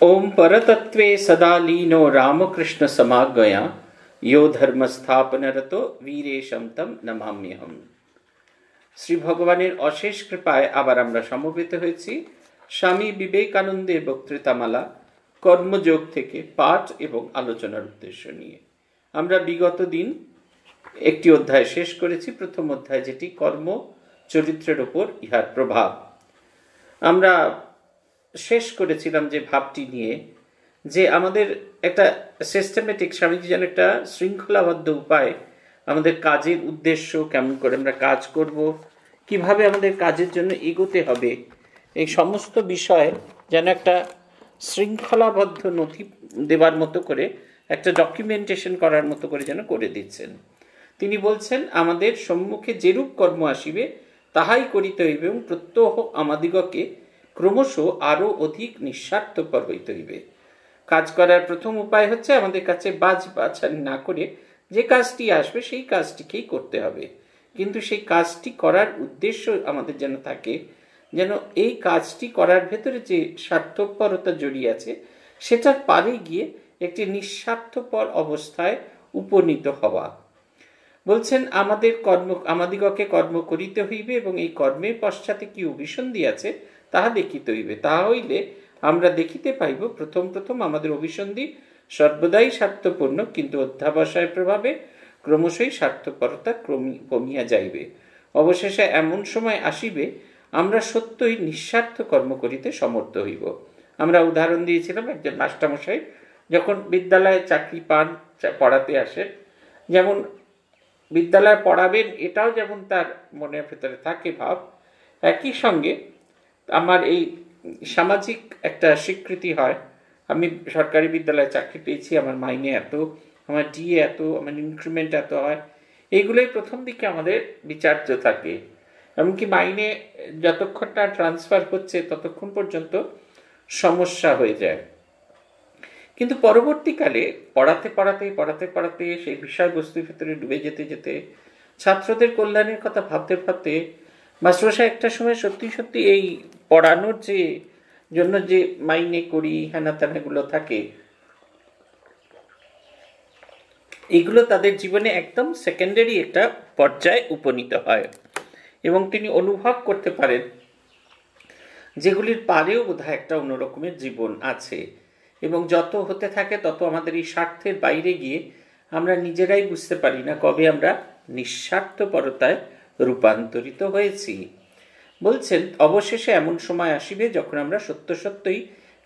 ओम परतत्वे सदा लीनो रामकृष्ण समागया यो धर्म स्थापनरतो वीरेशम तम नमाम्यहम। শ্রী ভগবানের অশেষ কৃপায় আবার আমরা সমবেত হয়েছি স্বামী বিবেকানন্দের বক্তৃতামালা কর্মযোগ থেকে পাঠ এবং আলোচনার উদ্দেশ্য নিয়ে। আমরা বিগত দিন একটি অধ্যায় শেষ করেছি, প্রথম অধ্যায় যেটি কর্ম চরিত্রের উপর ইহার প্রভাব। আমরা শেষ করেছিলাম যে ভাবটি নিয়ে যে আমাদের একটা সিস্টেমেটিক, স্বামীজি যেন একটা শৃঙ্খলাবদ্ধ উপায় আমাদের কাজের উদ্দেশ্য, কেমন করে আমরা কাজ করব, কিভাবে আমাদের কাজের জন্য এগোতে হবে, এই সমস্ত বিষয় যেন একটা শৃঙ্খলাবদ্ধ নথি দেবার মতো করে, একটা ডকুমেন্টেশন করার মতো করে যেন করে দিচ্ছেন। তিনি বলছেন, আমাদের সম্মুখে যেরূপ কর্ম আসিবে তাহাই করিতে হইবে এবং প্রত্যহ আমাদিগকে ক্রমশ আরও অধিক নিঃস্বার্থপর হইতে হইবে। কাজ করার প্রথম উপায় হচ্ছে আমাদের কাছে বাছাই না করে যে কাজটি আসবে সেই কাজটিকেই করতে হবে। কিন্তু সেই কাজটি করার উদ্দেশ্য আমাদের যেন থাকে, যেন এই কাজটি করার ভেতরে যে স্বার্থপরতা জড়িয়ে আছে সেটার পারে গিয়ে একটি নিঃস্বার্থপর অবস্থায় উপনীত হওয়া। বলছেন, আমাদিগকে কর্ম করিতে হইবে এবং এই কর্মের পশ্চাতে কি অভিসন্ধি আছে তাহা দেখিতে হইবে। তাহা হইলে আমরা দেখিতে পাইব প্রথম আমাদের অভিসন্ধি সর্বদাই স্বার্থপূর্ণ, কিন্তু অধ্যাবসায়ের প্রভাবে ক্রমশই স্বার্থপরতা কমিয়া যাইবে। অবশেষে এমন সময় আসিবে আমরা সত্যই নিঃস্বার্থ কর্ম করিতে সমর্থ হইব। আমরা উদাহরণ দিয়েছিলাম, একজন মাস্টারমশাই যখন বিদ্যালয়ে চাকরি পান, পড়াতে আসেন, যেমন বিদ্যালয়ে পড়াবেন এটাও যেমন তার মনের ভেতরে থাকে ভাব, একই সঙ্গে আমার এই সামাজিক একটা স্বীকৃতি হয়। আমি সরকারি বিদ্যালয়ে চাকরি পেয়েছি, আমার মাইনে এত, আমার ডিএ এত, আমার ইনক্রিমেন্ট এত হয়, এইগুলোই প্রথম দিকে আমাদের বিচার্য থাকে। এমনকি মাইনে যতক্ষণ না ট্রান্সফার হচ্ছে ততক্ষণ পর্যন্ত সমস্যা হয়ে যায়। কিন্তু পরবর্তীকালে পড়াতে সেই বিষয়বস্তুর ভেতরে ডুবে যেতে ছাত্রদের কল্যাণের কথা ভাবতে মাস্টারমশাই একটা সময় সত্যি এই পড়ানোর যে জন্য যে মাইনে করি হেনাতেনাগুলো থাকে, এগুলো তাদের জীবনে একদম সেকেন্ডারি একটা পর্যায়ে উপনীত হয় এবং তিনি অনুভব করতে পারেন যেগুলির পারেও বোধহয় একটা অন্যরকমের জীবন আছে। এবং যত হতে থাকে তত আমাদের এই স্বার্থের বাইরে গিয়ে আমরা নিজেরাই বুঝতে পারি না কবে আমরা নিঃস্বার্থপরতায় রূপান্তরিত হয়েছি। বলছেন, অবশেষে এমন সময় আসিবে যখন আমরা সত্যই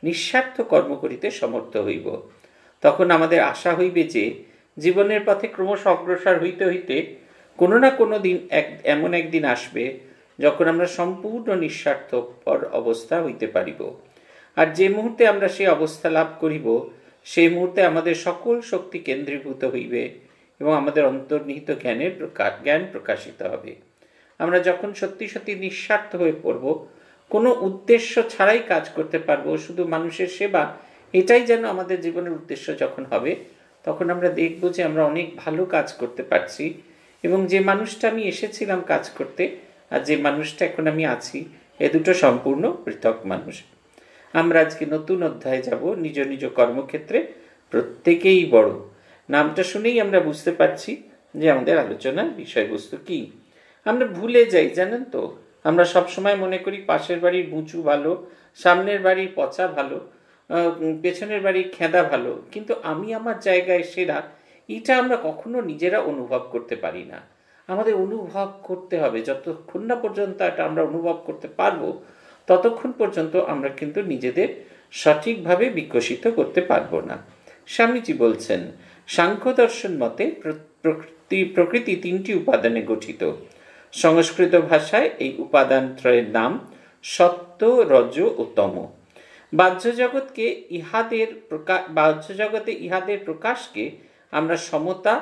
নিঃস্বার্থ কর্ম করিতে সমর্থ হইব। তখন আমাদের আশা হইবে যে জীবনের পথে ক্রমশ অগ্রসর হইতে কোনো না কোনো দিন এমন একদিন আসবে যখন আমরা সম্পূর্ণ নিঃস্বার্থপর অবস্থা হইতে পারিব। আর যে মুহূর্তে আমরা সেই অবস্থা লাভ করিব, সেই মুহূর্তে আমাদের সকল শক্তি কেন্দ্রীভূত হইবে এবং আমাদের অন্তর্নিহিত জ্ঞান প্রকাশিত হবে। আমরা যখন সত্যি নিঃস্বার্থ হয়ে পড়ব, কোনো উদ্দেশ্য ছাড়াই কাজ করতে পারবো, শুধু মানুষের সেবা, এটাই যেন আমাদের জীবনের উদ্দেশ্য যখন হবে, তখন আমরা দেখব যে আমরা অনেক ভালো কাজ করতে পারছি এবং যে মানুষটা আমি এসেছিলাম কাজ করতে আর যে মানুষটা এখন আমি আছি, এ দুটো সম্পূর্ণ পৃথক মানুষ। আমরা আজকে নতুন অধ্যায়ে যাব, নিজ কর্মক্ষেত্রে প্রত্যেকেই বড়। নামটা শুনেই আমরা বুঝতে পারছি যে আমাদের আলোচনার বিষয়বস্তু কি। আমরা ভুলে যাই, জানেন তো, আমরা সবসময় মনে করি পাশের বাড়ির বুঁচু ভালো, সামনের বাড়ির পচা ভালো, পেছনের বাড়ির খেঁদা ভালো, কিন্তু আমি আমার জায়গায় সেরা, এটা আমরা কখনো নিজেরা অনুভব করতে পারি না। আমাদের অনুভব করতে হবে, যতক্ষণ না পর্যন্ত এটা আমরা অনুভব করতে পারবো ততক্ষণ পর্যন্ত আমরা কিন্তু নিজেদের সঠিকভাবে বিকশিত করতে পারবো না। স্বামীজি বলছেন, সাংখ্য দর্শন মতে প্রকৃতি তিনটি উপাদানে গঠিত। সংস্কৃত ভাষায় এই উপাদান ত্রয়ের নাম সত্য, রজ ও তম। বাহ্য জগতে ইহাদের প্রকাশকে আমরা সমতা,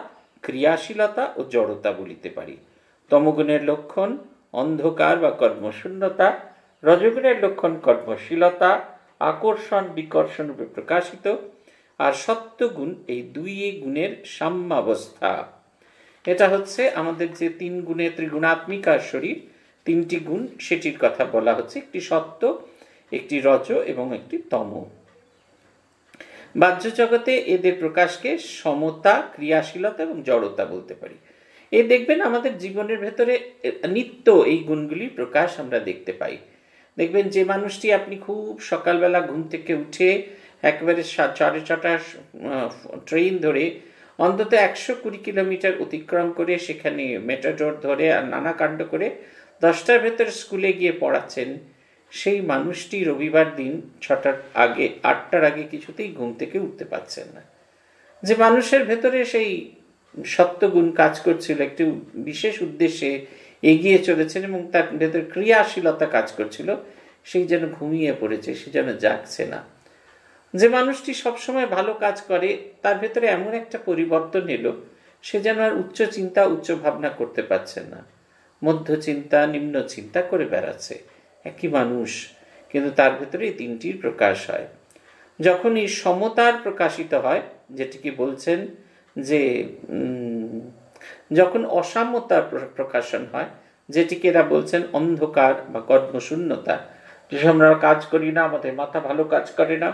ক্রিয়াশীলতা ও জড়তা বলিতে পারি। তমগুণের লক্ষণ অন্ধকার বা কর্মশূন্যতা, রজগুণের লক্ষণ কর্মশীলতা, আকর্ষণ বিকর্ষণ রূপে প্রকাশিত, আর সত্যগুণ এই দুই গুণের সাম্যাবস্থা। এটা হচ্ছে আমাদের যে তিন গুণে ত্রিগুণাত্মিকার শরীর, তিনটি গুণ, সেটির কথা বলা হচ্ছে, একটি সত্য, একটি রজ এবং একটি তম। বাহ্য জগতে এদের প্রকাশকে সমতা, ক্রিয়াশীলতা এবং জড়তা বলতে পারি। এই দেখবেন আমাদের জীবনের ভেতরে নিত্য এই গুণগুলির প্রকাশ আমরা দেখতে পাই। দেখবেন যে মানুষটি আপনি খুব সকালবেলা ঘুম থেকে উঠে একেবারে 6:30 ট্রেন ধরে অন্তত 120 কিলোমিটার অতিক্রম করে সেখানে মেটাডোর ধরে আর নানা কাণ্ড করে 10টার ভেতরে স্কুলে গিয়ে পড়াচ্ছেন, সেই মানুষটি রবিবার দিন 6টার আগে 8টার আগে কিছুতেই ঘুম থেকে উঠতে পারছেন না। যে মানুষের ভেতরে সেই সত্যগুণ কাজ করছিল, একটি বিশেষ উদ্দেশ্যে এগিয়ে চলেছেন এবং তার ভেতরে ক্রিয়াশীলতা কাজ করছিল, সেই যেন ঘুমিয়ে পড়েছে, সে যেন জাগছে না। যে মানুষটি সবসময় ভালো কাজ করে তার ভেতরে এমন একটা পরিবর্তন এলো, সে যেন আর উচ্চ চিন্তা উচ্চ ভাবনা করতে পারছেন না, মধ্য চিন্তা নিম্ন চিন্তা করে বেড়াচ্ছে। একই মানুষ, কিন্তু তার ভেতরে এই তিনটির প্রকাশ হয়। যখন এই সমতার প্রকাশিত হয়, যেটিকে বলছেন যে যখন অসাম্যতার প্রকাশন হয়, যেটিকে এরা বলছেন অন্ধকার বা কর্মশূন্যতা, যে আমরা কাজ করি না, আমাদের মাথা ভালো কাজ করে না,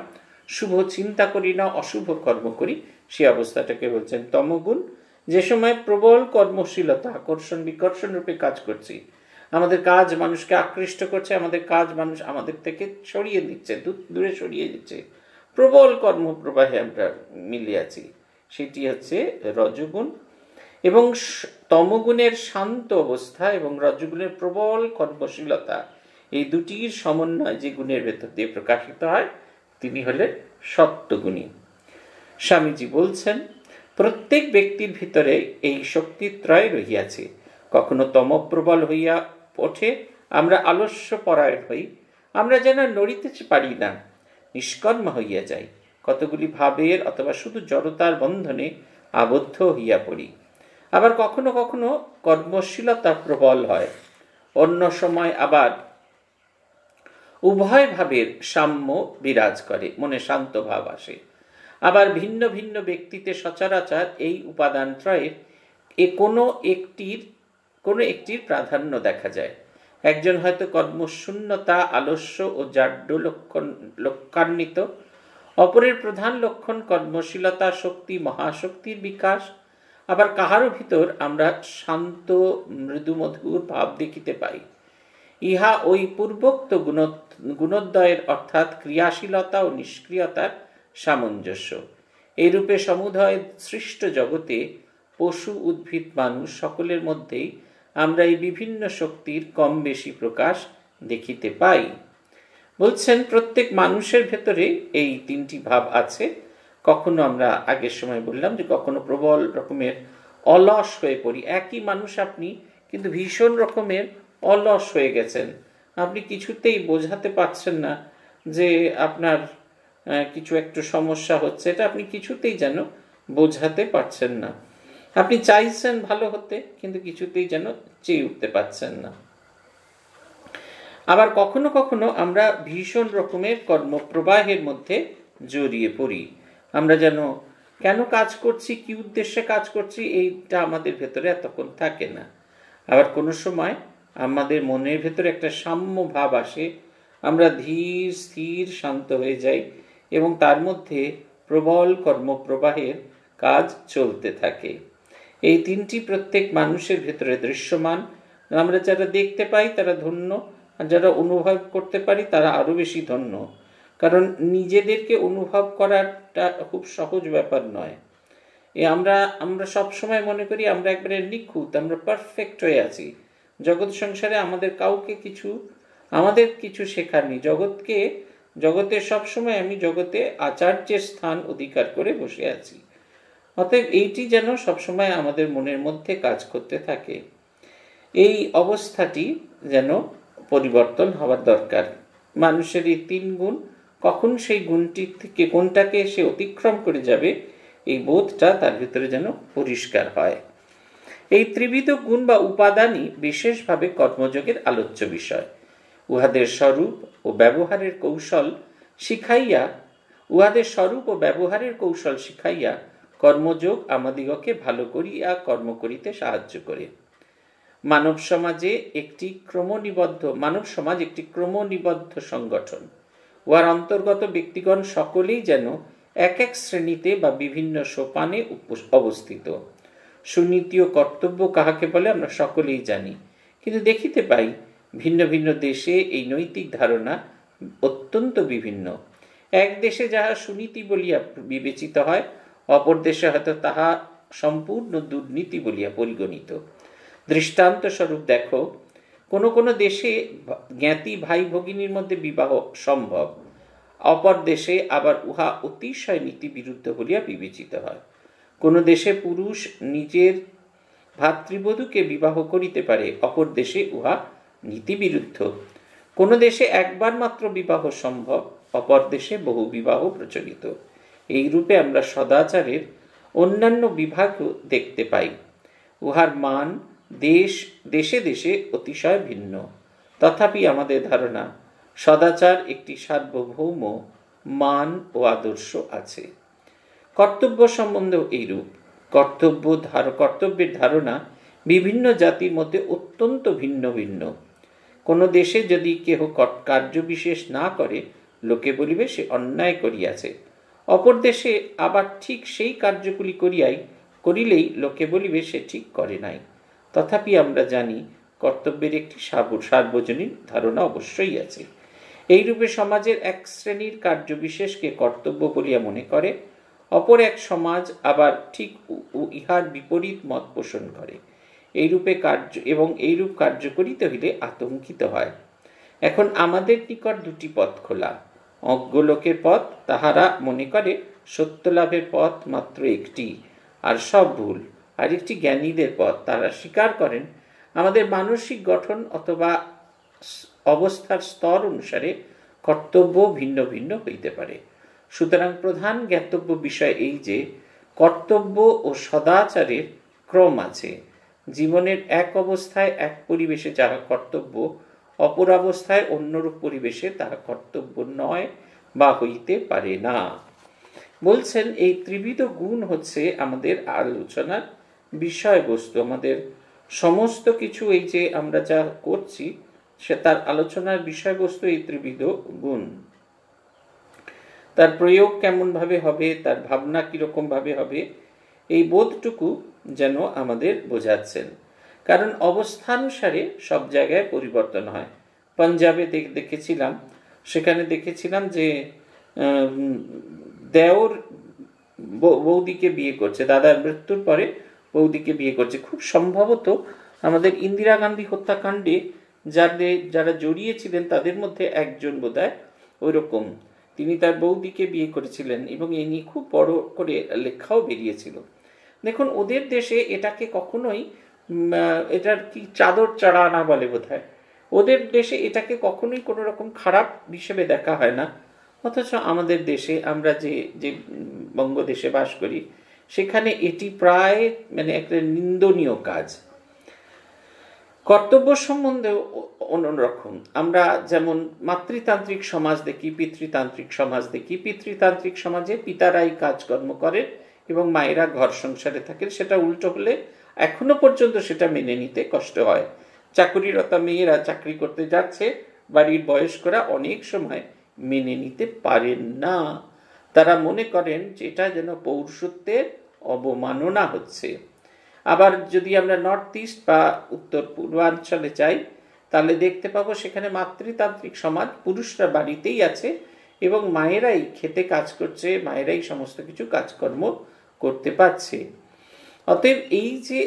শুভ চিন্তা করি না, অশুভ কর্ম করি, সেই অবস্থাটাকে বলছেন তমগুণ। যে সময় প্রবল কর্মশীলতা, আকর্ষণ বিকর্ষণ রূপে কাজ করছি, আমাদের কাজ মানুষকে আকৃষ্ট করছে, আমাদের কাজ মানুষ আমাদের থেকে সরিয়ে দিচ্ছে, দূরে সরিয়ে দিচ্ছে, প্রবল কর্মপ্রবাহে আমরা মিলিয়ে আছি, সেটি হচ্ছে রজগুণ। এবং তমগুণের শান্ত অবস্থা এবং রজগুণের প্রবল কর্মশীলতা, এই দুটির সমন্বয় যে গুণের ভেতর দিয়ে প্রকাশিত হয়, তিনি হলেন সত্যগুণী। স্বামীজি বলছেন, প্রত্যেক ব্যক্তির ভিতরে এই শক্তিত্রয় রহিয়াছে। কখনো তমপ্রবল হইয়া ওঠে, আমরা আলস্য পরায়ণ হই, আমরা যেন নড়িতে পারি না, নিষ্কর্ম হইয়া যাই, কতগুলি ভাবের অথবা শুধু জড়তার বন্ধনে আবদ্ধ হইয়া পড়ি। আবার কখনো কখনো কর্মশীলতা প্রবল হয়, অন্য সময় আবার উভয় ভাবের সাম্য বিরাজ করে, মনে শান্ত ভাব আসে। আবার ভিন্ন ভিন্ন ব্যক্তিতে সচরাচর এই উপাদান ত্রয়ের কোনো একটির প্রাধান্য দেখা যায়। একজন হয়তো কর্মশূন্যতা, আলস্য ও জাড্য লক্ষণান্বিত, অপরের প্রধান লক্ষণ কর্মশীলতা, শক্তি, মহাশক্তির বিকাশ। আবার কাহারও ভিতর আমরা শান্ত মৃদুমধুর ভাব দেখিতে পাই। ইহা ওই পূর্বোক্ত গুণোদ্বয়ের অর্থাৎ ক্রিয়াশীলতা ও নিষ্ক্রিয়তার সামঞ্জস্য। এইরূপে সমুদয় সৃষ্ট জগতে পশু, উদ্ভিদ, মানুষ সকলের মধ্যেই আমরা এই বিভিন্ন শক্তির কম বেশি প্রকাশ দেখিতে পাই। বলছেন প্রত্যেক মানুষের ভেতরে এই তিনটি ভাব আছে। কখনো আমরা আগের সময় বললাম যে কখনো প্রবল রকমের অলস হয়ে পড়ি, একই মানুষ আপনি কিন্তু ভীষণ রকমের অলস হয়ে গেছেন, আপনি কিছুতেই বোঝাতে পারছেন না যে আপনার কিছু একটু সমস্যা হচ্ছে, এটা আপনি কিছুতেই যেন বোঝাতে পারছেন না। আপনি চাইছেন ভালো হতে, কিন্তু কিছুতেই যেন চেয়ে উঠতে পারছেন না। আবার কখনো কখনো আমরা ভীষণ রকমের কর্মপ্রবাহের মধ্যে জড়িয়ে পড়ি, আমরা যেন কেন কাজ করছি, কি উদ্দেশ্যে কাজ করছি, এইটা আমাদের ভেতরে এতক্ষণ থাকে না। আবার কোনো সময় আমাদের মনের ভেতরে একটা সাম্য ভাব আসে, আমরা ধীর স্থির শান্ত হয়ে যাই এবং তার মধ্যে প্রবল কর্মপ্রবাহের কাজ চলতে থাকে। এই তিনটি প্রত্যেক মানুষের ভেতরে দৃশ্যমান। আমরা যারা দেখতে পাই তারা ধন্য, আর যারা অনুভব করতে পারি তারা আরো বেশি ধন্য, কারণ নিজেদেরকে অনুভব করাটা খুব সহজ ব্যাপার নয়। আমরা সব সময় মনে করি আমরা একবারে নিখুঁত, আমরা পারফেক্ট হয়ে আছি। জগৎ সংসারে আমাদের কিছু শেখার নেই। জগতে সবসময় আমি জগতে আচার্যের স্থান অধিকার করে বসে আছি। অতএব এইটি যেন সবসময় আমাদের মনের মধ্যে কাজ করতে থাকে। এই অবস্থাটি যেন পরিবর্তন হওয়ার দরকার। মানুষের এই তিন গুণ, কখন সেই গুণটি থেকে কোনটাকে সে অতিক্রম করে যাবে, এই বোধটা তার ভিতরে যেন পরিষ্কার হয়। এই ত্রিবিধ গুণ বা উপাদানই বিশেষভাবে কর্মযোগের আলোচ্য বিষয়। উহাদের স্বরূপ ও ব্যবহারের কৌশল শিখাইয়া কর্মযোগ আমাদিগকে ভালো করিয়া কর্ম করিতে সাহায্য করে। মানব সমাজ একটি ক্রমনিবদ্ধ সংগঠন। উহার অন্তর্গত ব্যক্তিগণ সকলেই যেন এক এক শ্রেণীতে বা বিভিন্ন সোপানে অবস্থিত। সুনীতি ও কর্তব্য কাহাকে বলে আমরা সকলেই জানি, কিন্তু দেখিতে পাই ভিন্ন ভিন্ন দেশে এই নৈতিক ধারণা অত্যন্ত বিভিন্ন। এক দেশে যাহা সুনীতি বলিয়া বিবেচিত হয়, অপর দেশে হয়তো তাহা সম্পূর্ণ দুর্নীতি বলিয়া পরিগণিত। দৃষ্টান্ত স্বরূপ দেখো, কোনো কোনো দেশে জ্ঞাতি ভাই ভগিনীর মধ্যে বিবাহ সম্ভব, অপর দেশে আবার উহা অতিশয় নীতি বিরুদ্ধ বলিয়া বিবেচিত হয়। কোনো দেশে পুরুষ নিজের ভাতৃবধূকে বিবাহ করিতে পারে, অপর দেশে উহা নীতিবিরুদ্ধ। কোনো দেশে একবার মাত্র বিবাহ সম্ভব, অপর দেশে বহু বিবাহ প্রচলিত। এই রূপে আমরা সদাচারের অন্যান্য বিভাগও দেখতে পাই। উহার মান দেশে দেশে অতিশয় ভিন্ন। তথাপি আমাদের ধারণা সদাচার একটি সার্বভৌম মান ও আদর্শ আছে। কর্তব্য সম্বন্ধেও এইরূপ। কর্তব্যের ধারণা বিভিন্ন জাতির মধ্যে অত্যন্ত ভিন্ন ভিন্ন। কোনো দেশে যদি কেহ কার্য বিশেষ না করে, লোকে বলিবে সে অন্যায় করিয়াছে। অপর দেশে আবার ঠিক সেই কার্যগুলি করিলেই লোকে বলিবে সে ঠিক করে নাই। তথাপি আমরা জানি কর্তব্যের একটি সার্বজনীন ধারণা অবশ্যই আছে। এইরূপে সমাজের এক শ্রেণীর কার্য বিশেষকে কর্তব্য বলিয়া মনে করে, অপর এক সমাজ আবার ঠিক ইহার বিপরীত মত পোষণ করে। এইরূপ কার্য করিতে হইলে আতঙ্কিত হয়। এখন আমাদের নিকট দুটি পথ খোলা। অজ্ঞ লোকের পথ, তাহারা মনে করে সত্য লাভের পথ মাত্র একটি, আর সব ভুল। আর একটি জ্ঞানীদের পথ, তারা স্বীকার করেন আমাদের মানসিক গঠন অথবা অবস্থার স্তর অনুসারে কর্তব্য ভিন্ন ভিন্ন হইতে পারে। সুতরাং প্রধান জ্ঞাতব্য বিষয় এই যে কর্তব্য ও সদাচারের ক্রম আছে। জীবনের এক অবস্থায় এক পরিবেশে যাহা কর্তব্য, অপর অবস্থায় অন্যরূপ পরিবেশে তাহা কর্তব্য নয় বা হইতে পারে না। বলছেন এই ত্রিবিধ গুণ হচ্ছে আমাদের আলোচনার বিষয়বস্তু। আমাদের সমস্ত কিছু এই যে আমরা যা করছি সে তার আলোচনার বিষয়বস্তু এই ত্রিবিধ গুণ। তার প্রয়োগ কেমন ভাবে হবে, তার ভাবনা কিরকম ভাবে হবে, এই বোধটুকু যেন আমাদের বোঝাচ্ছেন। কারণ অবস্থানুসারে সব জায়গায় পরিবর্তন হয়। পাঞ্জাবে দেখেছিলাম, সেখানে দেখেছিলাম যে দেওর বৌদিকে বিয়ে করছে, দাদার মৃত্যুর পরে বৌদিকে বিয়ে করছে। খুব সম্ভবত আমাদের ইন্দিরা গান্ধী হত্যাকাণ্ডে যারা জড়িয়ে ছিলেন তাদের মধ্যে একজন বোধহয় ওইরকম, তিনি তার বৌদিকে বিয়ে করেছিলেন এবং এ নিয়ে খুব বড় করে লেখাও বেরিয়েছিল। দেখুন, ওদের দেশে এটাকে কখনোই, এটার কি চাদর চড়ানা বলে বোধহয়, ওদের দেশে এটাকে কখনোই কোনো রকম খারাপ হিসেবে দেখা হয় না। অথচ আমাদের দেশে, আমরা যে বঙ্গদেশে বাস করি, সেখানে এটি প্রায় একটা নিন্দনীয় কাজ। কর্তব্য সম্বন্ধেও অন্যরকম। আমরা যেমন মাতৃতান্ত্রিক সমাজ দেখি, পিতৃতান্ত্রিক সমাজ দেখি। পিতৃতান্ত্রিক সমাজে পিতারাই কাজকর্ম করেন এবং মায়েরা ঘর সংসারে থাকেন। সেটা উল্টো হলে এখনো পর্যন্ত সেটা মেনে নিতে কষ্ট হয়। চাকুরিরতা মেয়েরা চাকরি করতে যাচ্ছে, বাড়ির বয়স্করা অনেক সময় মেনে নিতে পারেন না। তারা মনে করেন যে এটা যেন পৌরুষত্বের অবমাননা হচ্ছে। আবার যদি আমরা নর্থ ইস্ট বা উত্তর পূর্বাঞ্চলে যাই, তাহলে দেখতে পাবো সেখানে মাতৃতান্ত্রিক সমাজ, পুরুষরা বাড়িতেই আছে এবং মায়েরাই খেতে কাজ করছে, মায়েরাই সমস্ত কিছু কাজকর্ম করতে পারছে। অতএব এই যে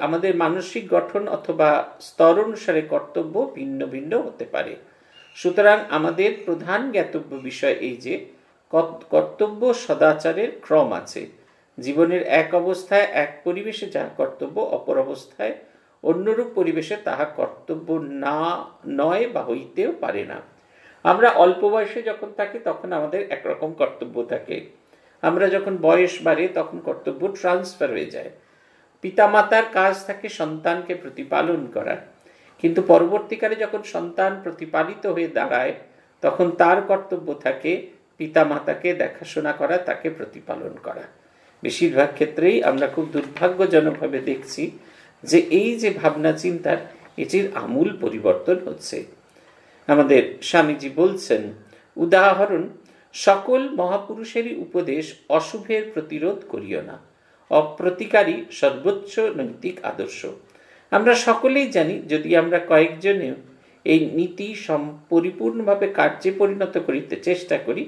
আমাদের মানসিক গঠন অথবা স্তর অনুসারে কর্তব্য ভিন্ন ভিন্ন হতে পারে। সুতরাং আমাদের প্রধান জ্ঞাতব্য বিষয় এই যে কর্তব্য সদাচারের ক্রম আছে। জীবনের এক অবস্থায় এক পরিবেশে যাহা কর্তব্য, অপর অবস্থায় অন্যরূপ পরিবেশে তাহা কর্তব্য নয় বা হইতেও পারে না। আমরা অল্প বয়সে যখন থাকি তখন আমাদের একরকম কর্তব্য থাকে। আমরা যখন বয়স বাড়ে তখন কর্তব্য ট্রান্সফার হয়ে যায়। পিতামাতার কাজ থাকে সন্তানকে প্রতিপালন করা, কিন্তু পরবর্তীকালে যখন সন্তান প্রতিপালিত হয়ে দাঁড়ায় তখন তার কর্তব্য থাকে পিতামাতাকে দেখাশোনা করা, তাকে প্রতিপালন করা। বেশিরভাগ ক্ষেত্রেই আমরা খুব দুর্ভাগ্যজনকভাবে দেখছি যে এই যে ভাবনা চিন্তার, এটির আমূল পরিবর্তন হচ্ছে। আমাদের স্বামীজি বলছেন, উদাহরণ, সকল মহাপুরুষেরই উপদেশ অশুভের প্রতিরোধ করিও না, অপ্রতিকারী সর্বোচ্চ নৈতিক আদর্শ। আমরা সকলেই জানি, যদি আমরা কয়েকজনেও এই নীতি পরিপূর্ণভাবে কার্যে পরিণত করিতে চেষ্টা করি,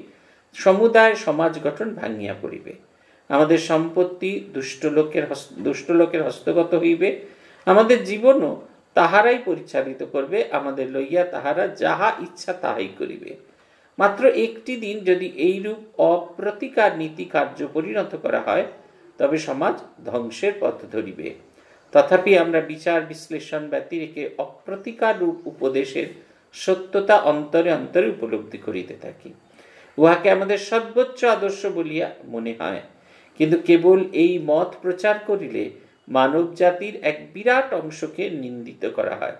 সমুদায় সমাজ গঠন ভাঙিয়া পড়িবে। আমাদের সম্পত্তি দুষ্ট লোকের হস্তগত হইবে, আমাদের জীবনও তাহারাই পরিচালিত করবে, আমাদের লইয়া তাহারা যাহা ইচ্ছা তাহাই করিবে। মাত্র একটি দিন যদি এইরূপ অপ্রতিকার নীতি কার্য পরিণত করা হয়, তবে সমাজ ধ্বংসের পথ ধরিবে। তথাপি আমরা বিচার বিশ্লেষণ ব্যতি রেখে অপ্রতিকার রূপ উপদেশের সত্যতা অন্তরে অন্তরে উপলব্ধি করিতে থাকি। উহাকে আমাদের সর্বোচ্চ আদর্শ বলিয়া মনে হয়। কিন্তু কেবল এই মত প্রচার করিলে মানব জাতির এক বিরাট অংশকে নিন্দিত করা হয়।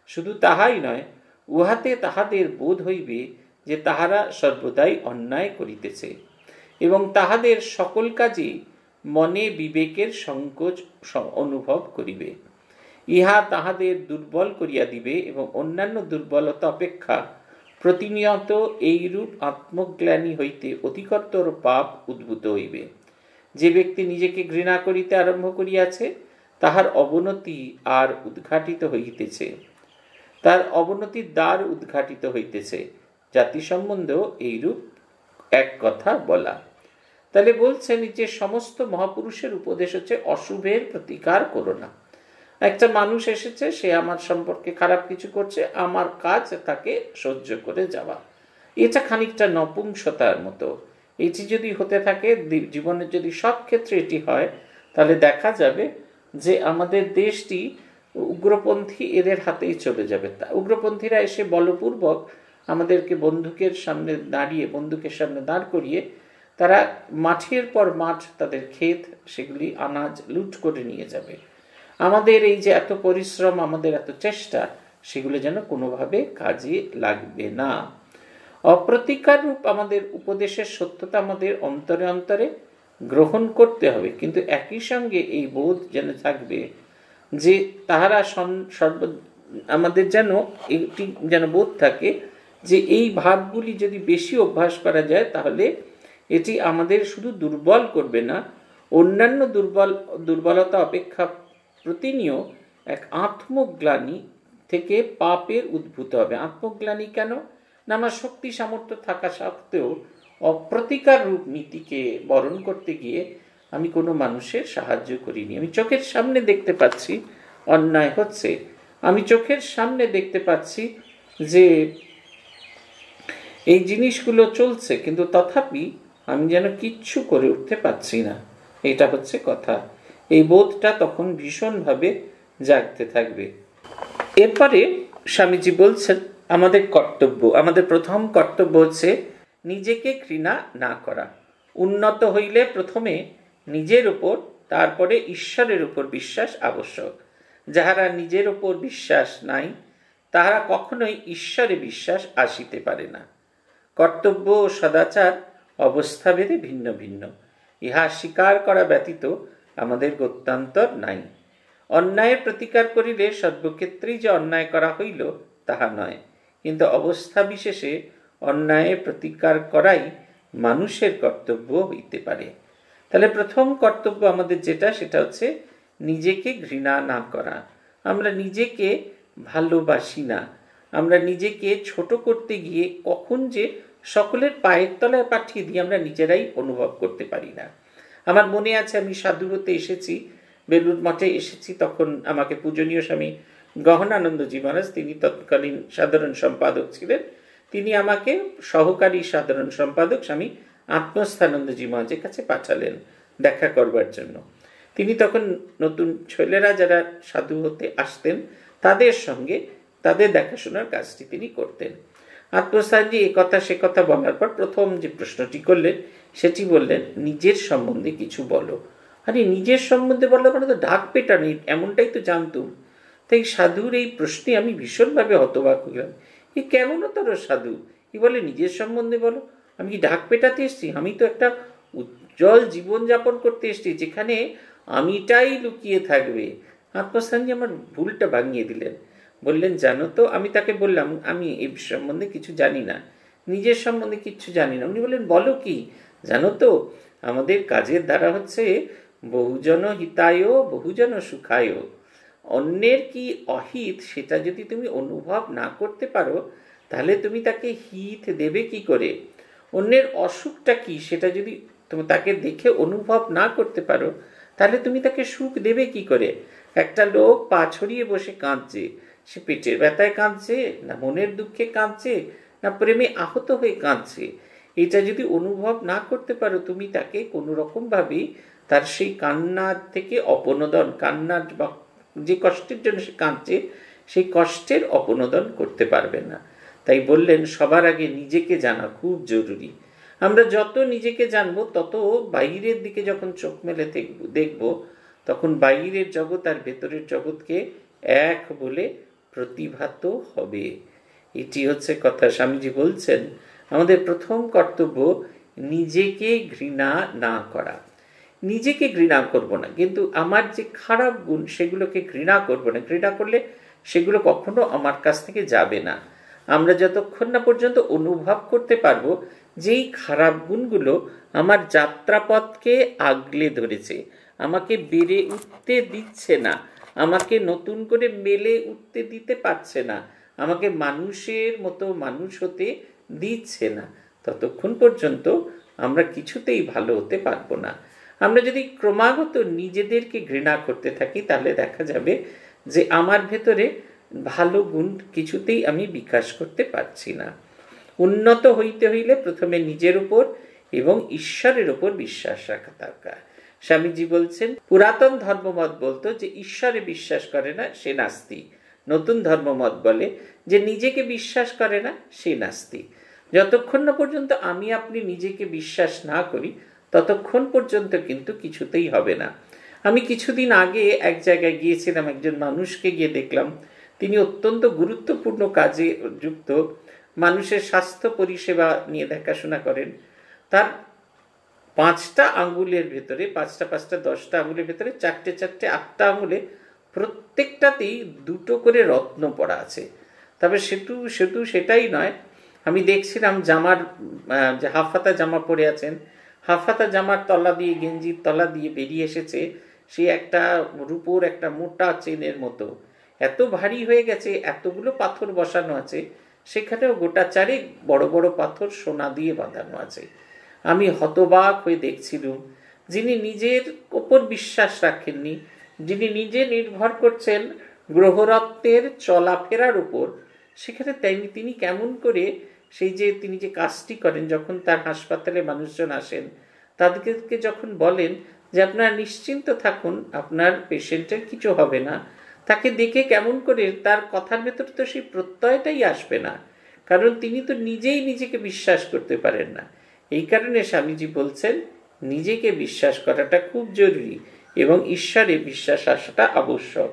শুধু তাহাই নয়, উহাতে তাহাদের বোধ হইবে যে তাহারা সর্বদাই অন্যায় করিতেছে, এবং তাহাদের সকল কাজে মনে বিবেকের সংকোচ অনুভব করিবে। ইহা তাহাদের দুর্বল করিয়া দিবে, এবং অন্যান্য দুর্বলতা অপেক্ষা প্রতিনিয়ত এইরূপ আত্মজ্ঞানী হইতে অধিকতর পাপ উদ্ভূত হইবে। যে ব্যক্তি নিজেকে ঘৃণা করিতে আরম্ভ করিয়াছে, তাহার অবনতি আর উদ্ঘাটিত হইতেছে, তার অবনতির দ্বার উদ্ঘাটিত হইতেছে। জাতি সম্বন্ধেও এইরূপ এক কথা বলা। তাহলে বলছেন যে সমস্ত মহাপুরুষের উপদেশ হচ্ছে অশুভের প্রতিকার করো না। একটা মানুষ এসেছে, সে আমার সম্পর্কে খারাপ কিছু করছে, আমার কাজ তাকে সহ্য করে যাওয়া। এটা খানিকটা নপুংসতার মতো। এটি যদি হতে থাকে, জীবনের যদি সব ক্ষেত্রে এটি হয়, তাহলে দেখা যাবে যে আমাদের দেশটি উগ্রপন্থী এদের হাতেই চলে যাবে। উগ্রপন্থীরা এসে বলপূর্বক আমাদেরকে বন্দুকের সামনে দাঁড় করিয়ে তারা মাঠের পর মাঠ, তাদের ক্ষেত, সেগুলি আনাজ লুট করে নিয়ে যাবে। আমাদের এই যে এত পরিশ্রম, আমাদের এত চেষ্টা, সেগুলো যেন কোনোভাবে কাজে লাগবে না। অপ্রতিকার রূপ আমাদের উপদেশের সত্যতা আমাদের অন্তরে অন্তরে গ্রহণ করতে হবে, কিন্তু একই সঙ্গে এই বোধ যেন থাকবে যে তাহারা আমাদের যেন একটি যেন বোধ থাকে যে এই ভাবগুলি যদি বেশি অভ্যাস করা যায়, তাহলে এটি আমাদের শুধু দুর্বল করবে না, অন্যান্য দুর্বলতা অপেক্ষা প্রতিনিয়ত এক আত্মগ্লানি থেকে পাপের উদ্ভূত হবে। আত্মগ্লানি কেন না, আমার শক্তি সামর্থ্য থাকা সত্ত্বেও অপ্রতিকার রূপ নীতিকে বরণ করতে গিয়ে আমি কোনো মানুষের সাহায্য করিনি। আমি চোখের সামনে দেখতে পাচ্ছি অন্যায় হচ্ছে, আমি চোখের সামনে দেখতে পাচ্ছি যে এই জিনিসগুলো চলছে, কিন্তু তথাপি আমি যেন কিচ্ছু করে উঠতে পারছি না। এটা হচ্ছে কথা। এই বোধটা তখন ভীষণভাবে জাগতে থাকবে। এরপরে স্বামীজি বলছেন আমাদের প্রথম কর্তব্য হচ্ছে নিজেকে ঘৃণা না করা। উন্নত হইলে প্রথমে নিজের উপর, তারপরে ঈশ্বরের উপর বিশ্বাস আবশ্যক। যাহারা নিজের উপর বিশ্বাস নাই, তাহারা কখনোই ঈশ্বরে বিশ্বাস আসিতে পারে না। কর্তব্য ও সদাচার অবস্থাভেদে ভিন্ন ভিন্ন, ইহা স্বীকার করা ব্যতীত আমাদের গত্যন্তর নাই। অন্যায়ের প্রতিকার করিলে সর্বক্ষেত্রেই যে অন্যায় করা হইল তাহা নয়, কিন্তু অবস্থা বিশেষে অন্যায়ের প্রতিকার করাই মানুষের কর্তব্য হইতে পারে। তাহলে প্রথম কর্তব্য আমাদের সেটা হচ্ছে নিজেকে ঘৃণা না করা। আমরা নিজেকে ভালোবাসি না, আমরা নিজেকে ছোট করতে গিয়ে কখন যে সকলের পায়ের তলায় পাঠিয়ে দিয়ে আমরা নিজেরাই অনুভব করতে পারি না। আমার মনে আছে, আমি সাধু হতে এসেছি, বেলুড় মঠে এসেছি, তখন আমাকে পূজনীয় স্বামী গহনানন্দজি মহারাজ, তিনি তৎকালীন সাধারণ সম্পাদক ছিলেন, তিনি আমাকে সহকারী সাধারণ সম্পাদক স্বামী আত্মস্থানন্দজি মহারাজের কাছে পাঠালেন দেখা করবার জন্য। তিনি তখন নতুন ছেলেরা যারা সাধু হতে আসতেন তাদের সঙ্গে তাদের দেখাশোনার কাজটি তিনি করতেন। আত্মস্থানজি এ কথা সে কথা বলার পর প্রথম যে প্রশ্নটি করলেন সেটি বললেন, নিজের সম্বন্ধে কিছু বলো। আরে নিজের সম্বন্ধে বলার মানে তো ঢাক পেটানো, এমনটাই তো জানতুম। তাই সাধুর এই প্রশ্নে আমি ভীষণভাবে হতবাক হইলাম। এ কেমনতর সাধু, কি বলে নিজের সম্বন্ধে বলো? আমি কি ঢাক পেটাতে এসছি? আমি তো একটা উজ্জ্বল জীবনযাপন করতে এসছি যেখানে আমিটাই লুকিয়ে থাকবে। আত্মস্থানজি আমার ভুলটা ভাঙিয়ে দিলেন, বললেন, জানো তো, আমি তাকে বললাম আমি এই সম্বন্ধে কিছু জানি না, নিজের সম্বন্ধে কিচ্ছু জানি না। উনি বললেন, বলো কি? জানো তো, আমাদের কাজের দ্বারা হচ্ছে বহুজন হিতায় বহুজন সুখায়। অন্যের কি অহিত সেটা যদি তুমি অনুভব না করতে পারো, তাহলে তুমি তাকে হিত দেবে কি করে? অন্যের অসুখটা কি সেটা যদি তুমি তাকে দেখে অনুভব না করতে পারো, তাহলে তুমি তাকে সুখ দেবে কি করে? একটা লোক পা ছড়িয়ে বসে কাঁদছে, সে পেটের ব্যথায় কাঁদছে, না মনের দুঃখে কাঁদছে, না প্রেমে আহত হয়ে কাঁদছে, এটা যদি অনুভব না করতে পারো, তুমি তাকে কোনো রকম ভাবে তার সেই কান্নার থেকে অপনোদন, কান্নার বা যে কষ্টের জন্য সে কাঁদছে সেই কষ্টের অপনোদন করতে পারবে না। তাই বললেন, সবার আগে নিজেকে জানা খুব জরুরি। আমরা যত নিজেকে জানবো, তত বাইরের দিকে যখন চোখ মেলে দেখব, তখন বাইরের জগৎ আর ভেতরের জগৎকে এক বলে প্রতিভাত হবে। এটি হচ্ছে কথা। স্বামীজি বলছেন, আমাদের প্রথম কর্তব্য নিজেকে ঘৃণা না করা। নিজেকে ঘৃণা করব না, কিন্তু আমার যে খারাপ গুণ সেগুলোকে ঘৃণা করব না। ঘৃণা করলে সেগুলো কখনো আমার কাছ থেকে যাবে না। আমরা যতক্ষণ না পর্যন্ত অনুভব করতে পারবো যেই খারাপ গুণগুলো আমার যাত্রাপথকে আগলে ধরেছে, আমাকে বেড়ে উঠতে দিচ্ছে না, আমাকে নতুন করে মেলে উঠতে দিতে পারছে না, আমাকে মানুষের মতো মানুষ হতে দিচ্ছে না, ততক্ষণ পর্যন্ত আমরা কিছুতেই ভালো হতে পারবো না। আমরা যদি ক্রমাগত নিজেদেরকে ঘৃণা করতে থাকি, তাহলে দেখা যাবে যে আমার ভেতরে ভালো গুণ কিছুতেই আমি বিকাশ করতে পারছি না। উন্নত হইতে হইলে প্রথমে নিজের উপর এবং ঈশ্বরের উপর বিশ্বাস রাখা দরকার। স্বামীজি বলছেন, পুরাতন ধর্মমত বলতো যে ঈশ্বরে বিশ্বাস করে না সে নাস্তিক। নতুন ধর্মমত বলে যে নিজেকে বিশ্বাস করে না সে নাস্তিক। যতক্ষণ না পর্যন্ত আমি আপনি নিজেকে বিশ্বাস না করি, ততক্ষণ পর্যন্ত কিন্তু কিছুতেই হবে না। আমি কিছুদিন আগে এক জায়গায় গিয়েছিলাম, একজন মানুষকে গিয়ে দেখলাম, তিনি অত্যন্ত গুরুত্বপূর্ণ কাজে যুক্ত, মানুষের স্বাস্থ্য পরিষেবা নিয়ে দেখাশোনা করেন। তার 5টা আঙ্গুলের ভেতরে, 5টা 10টা আঙ্গুলের ভেতরে 4টে 8টা আঙ্গুলে প্রত্যেকটাতেই 2টো করে রত্ন পড়া আছে। তবে সেটাই নয়, আমি দেখছিলাম জামার যে হাফহাতা জামা পরে আছেন, হাফহাতা জামার তলা দিয়ে, গেঞ্জির তলা দিয়ে বেরিয়ে এসেছে সে একটা রূপোর একটা মোটা চেনের মতো, এত ভারী হয়ে গেছে, এতগুলো পাথর বসানো আছে, সেখানেও গোটা চারেক বড় বড় পাথর সোনা দিয়ে বাঁধানো আছে। আমি হতবাক হয়ে দেখছিলাম, যিনি নিজের ওপর বিশ্বাস রাখেননি, যিনি নিজে নির্ভর করছেন গ্রহরত্নের চলাফেরার উপর, সেখানে তিনি কেমন করে সেই যে তিনি যে কাজটি করেন, যখন তার হাসপাতালে মানুষজন আসেন তাদেরকে যখন বলেন যে আপনারা নিশ্চিন্ত থাকুন, আপনার পেশেন্টের কিছু হবে না, তাকে দেখে কেমন করে তার কথার ভেতরে তো সেই প্রত্যয়টাই আসবে না, কারণ তিনি তো নিজেই নিজেকে বিশ্বাস করতে পারেন না। এই কারণে স্বামীজি বলছেন, নিজেকে বিশ্বাস করাটা খুব জরুরি এবং ঈশ্বরে বিশ্বাস আসাটা আবশ্যক।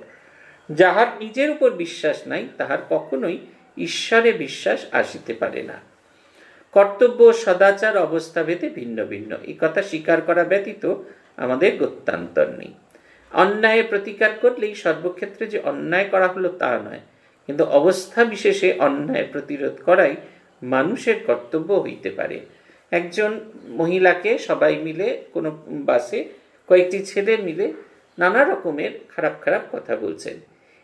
যাহার নিজের উপর বিশ্বাস নাই, তাহার কখনোই ঈশ্বরে বিশ্বাস আসিতে পারে না। কর্তব্য সদাচার অবস্থা ভেদে ভিন্ন ভিন্ন, এই কথা স্বীকার করা ব্যতীত আমাদের গত্যান্তর নেই। অন্যায়ের প্রতিকার করলেই সর্বক্ষেত্রে যে অন্যায় করা হলো তা নয়, কিন্তু অবস্থা বিশেষে অন্যায় প্রতিরোধ করাই মানুষের কর্তব্য হইতে পারে। একজন মহিলাকে সবাই মিলে কোনো বাসে কয়েকটি ছেলে মিলে নানা রকমের খারাপ খারাপ কথা বলছেন।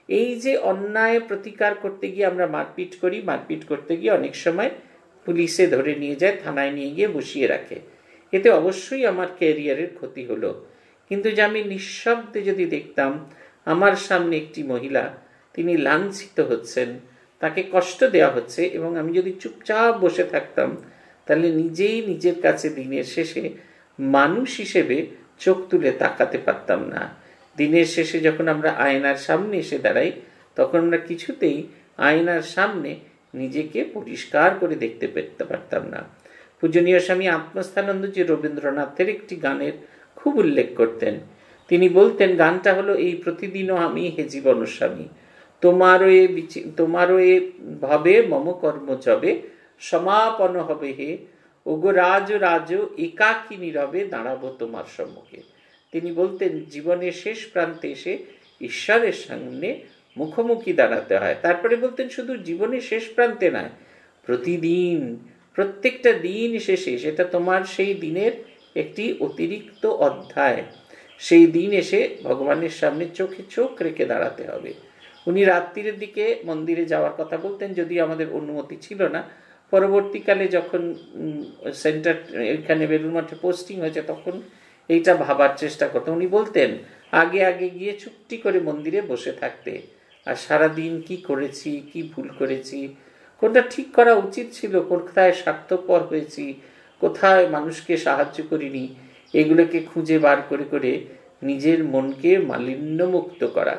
এই যে অন্যায় প্রতিকার করতে গিয়ে আমরা মারপিট করি, মারপিট করতে গিয়ে অনেক সময় পুলিশে ধরে নিয়ে যায়, থানায় নিয়ে গিয়ে বসিয়ে রাখে, এতে অবশ্যই আমার ক্যারিয়ারের ক্ষতি হলো। কিন্তু যে আমি নিঃশব্দে যদি দেখতাম আমার সামনে একটি মহিলা, তিনি লাঞ্ছিত হচ্ছেন, তাকে কষ্ট দেওয়া হচ্ছে, এবং আমি যদি চুপচাপ বসে থাকতাম, তাহলে নিজেই নিজের কাছে দিনের শেষে মানুষ হিসেবে চোখ তুলে তাকাতে পারতাম না। দিনের শেষে যখন আমরা আয়নার সামনে এসে দাঁড়াই, তখন আমরা কিছুতেই আয়নার সামনে নিজেকে পরিষ্কার করে দেখতে পারতাম না। পূজনীয় স্বামী আত্মস্থানন্দজি রবীন্দ্রনাথের একটি গানের খুব উল্লেখ করতেন। তিনি বলতেন, গানটা হলো এই, প্রতিদিনও আমি হে জীবন স্বামী, তোমারও এ ভাবে মম কর্ম যবে সমাপন হবে হে, ওগো রাজ রাজ একাকী নীরবে দাঁড়াবো তোমার সম্মুখে। তিনি বলতেন, জীবনের শেষ প্রান্তে এসে ঈশ্বরের সামনে মুখোমুখি দাঁড়াতে হয়। তারপরে বলতেন, শুধু জীবনের শেষ প্রান্তে নয়, প্রতিদিন প্রত্যেকটা দিন শেষে সেটা তোমার সেই দিনের একটি অতিরিক্ত অধ্যায়, সেই দিন এসে ভগবানের সামনে চোখে চোখ রেখে দাঁড়াতে হবে। উনি রাত্রির দিকে মন্দিরে যাওয়ার কথা বলতেন, যদি আমাদের অনুমতি ছিল না। পরবর্তীকালে যখন সেন্টার এখানে বেলুড় মঠে পোস্টিং হয়েছে তখন এইটা ভাবার চেষ্টা করতেন। উনি বলতেন আগে আগে গিয়ে চুপটি করে মন্দিরে বসে থাকতে, আর সারাদিন কি করেছি, কি ভুল করেছি, কোনটা ঠিক করা উচিত ছিল, কোথায় স্বার্থপর হয়েছি, কোথায় মানুষকে সাহায্য করিনি, এগুলোকে খুঁজে বার করে করে নিজের মনকে মালিন্যমুক্ত করা।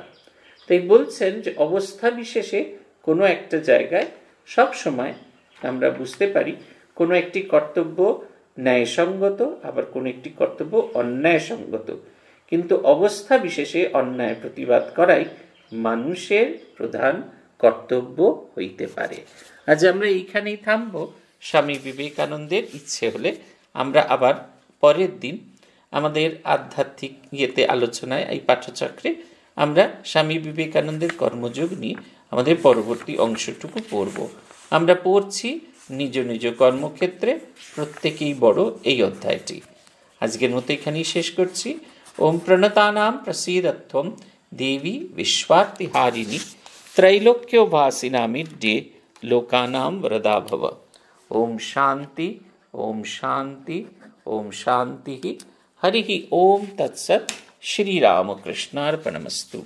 তাই বলছেন যে অবস্থা বিশেষে কোনো একটা জায়গায় সব সময় আমরা বুঝতে পারি কোনো একটি কর্তব্য ন্যায়সঙ্গত, আবার কোনো একটি কর্তব্য অন্যায়সঙ্গত, কিন্তু অবস্থা বিশেষে অন্যায় প্রতিবাদ করাই মানুষের প্রধান কর্তব্য হইতে পারে। আজ আমরা এইখানেই থামবো। স্বামী বিবেকানন্দের ইচ্ছে হলে আমরা আবার পরের দিন আমাদের আধ্যাত্মিক ইয়েতে আলোচনায় এই পাঠচক্রে আমরা স্বামী বিবেকানন্দের কর্মযোগ নিয়ে আমাদের পরবর্তী অংশটুকু পড়ব। আমরা পড়ছি নিজ নিজ কর্মক্ষেত্রে প্রত্যেকেই বড় এই অধ্যায়টি। আজকের মতো এখানেই শেষ করছি। ওম প্রণতানাম প্রসীদত্বম দেবী বিশ্বার্তিহারিণী त्रैलोक्योभासिनामिड्ये लोकानां वरदा भव। ओम शांति ओम शांति ओम शांति। हरि ओम तत्सत्। श्री रामकृष्णार्पणमस्तु।